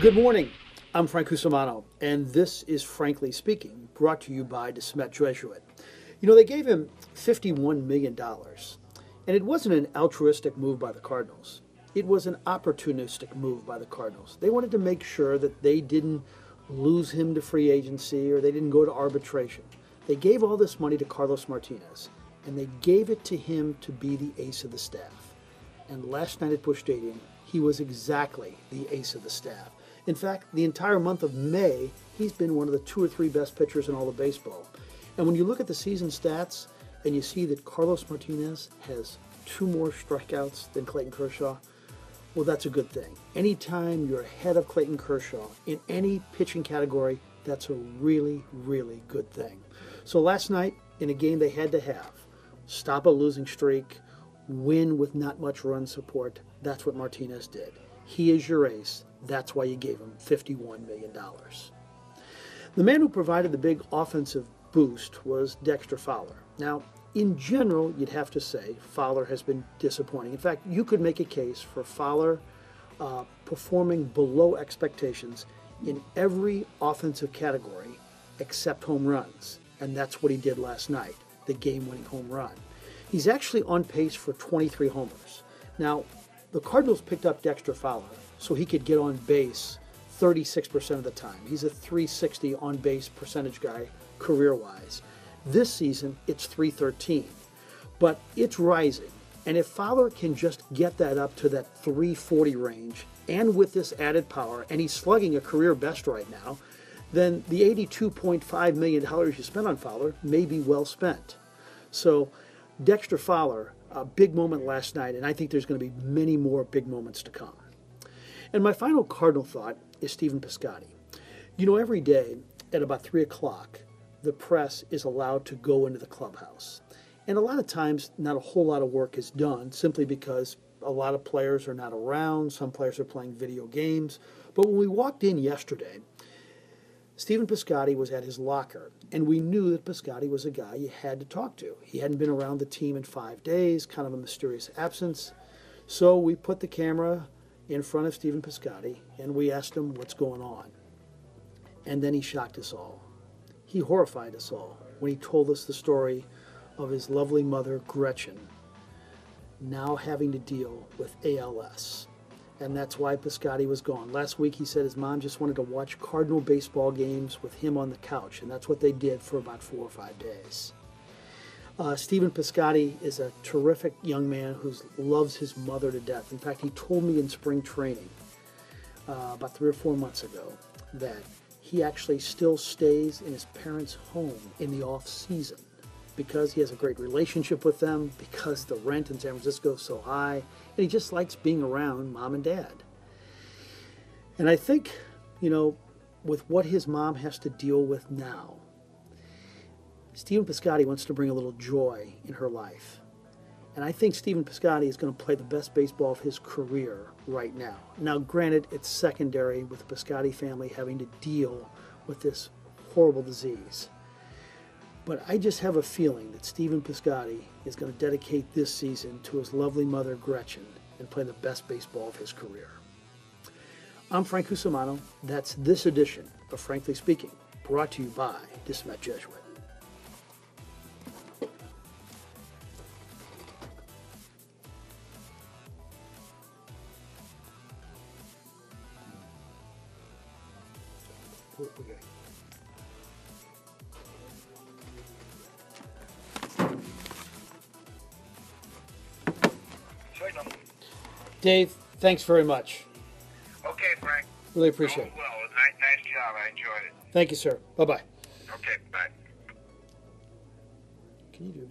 Good morning. I'm Frank Cusumano, and this is Frankly Speaking, brought to you by DeSmet Jesuit. You know, they gave him $51 million, and it wasn't an altruistic move by the Cardinals. It was an opportunistic move by the Cardinals. They wanted to make sure that they didn't lose him to free agency or they didn't go to arbitration. They gave all this money to Carlos Martinez, and they gave it to him to be the ace of the staff. And last night at Busch Stadium, he was exactly the ace of the staff. In fact, the entire month of May, he's been one of the 2 or 3 best pitchers in all of baseball. And when you look at the season stats and you see that Carlos Martinez has 2 more strikeouts than Clayton Kershaw, well, that's a good thing. Anytime you're ahead of Clayton Kershaw in any pitching category, that's a really, really good thing. So last night, in a game they had to have, stop a losing streak, win with not much run support, that's what Martinez did. He is your ace. That's why you gave him $51 million. The man who provided the big offensive boost was Dexter Fowler. Now, in general, you'd have to say Fowler has been disappointing. In fact, you could make a case for Fowler performing below expectations in every offensive category except home runs. And that's what he did last night, the game-winning home run. He's actually on pace for 23 homers. Now, the Cardinals picked up Dexter Fowler so he could get on base 36% of the time. He's a .360 on-base percentage guy career-wise. This season, it's .313, but it's rising. And if Fowler can just get that up to that .340 range, and with this added power, and he's slugging a career best right now, then the $82.5 million you spent on Fowler may be well spent. So Dexter Fowler, a big moment last night, and I think there's going to be many more big moments to come. And my final Cardinal thought is Stephen Piscotty. You know, every day at about 3 o'clock, the press is allowed to go into the clubhouse. And a lot of times, not a whole lot of work is done simply because a lot of players are not around. Some players are playing video games. But when we walked in yesterday, Stephen Piscotty was at his locker, and we knew that Piscotty was a guy you had to talk to. He hadn't been around the team in 5 days, kind of a mysterious absence. So we put the camera in front of Stephen Piscotty, and we asked him what's going on. And then he shocked us all. He horrified us all when he told us the story of his lovely mother, Gretchen, now having to deal with ALS. And that's why Piscotty was gone. Last week he said his mom just wanted to watch Cardinal baseball games with him on the couch, and that's what they did for about 4 or 5 days. Stephen Piscotty is a terrific young man who loves his mother to death. In fact, he told me in spring training about 3 or 4 months ago that he actually still stays in his parents' home in the off season because he has a great relationship with them, because the rent in San Francisco is so high, and he just likes being around mom and dad. And I think, you know, with what his mom has to deal with now, Stephen Piscotty wants to bring a little joy in her life. And I think Stephen Piscotty is going to play the best baseball of his career right now. Now, granted, it's secondary with the Piscotty family having to deal with this horrible disease. But I just have a feeling that Stephen Piscotty is going to dedicate this season to his lovely mother, Gretchen, and play the best baseball of his career. I'm Frank Cusumano. That's this edition of Frankly Speaking, brought to you by DeSmet Jesuit. Okay. Dave, thanks very much. Okay, Frank. Really appreciate it. Well, nice job. I enjoyed it. Thank you, sir. Bye-bye. Okay, bye. Can you do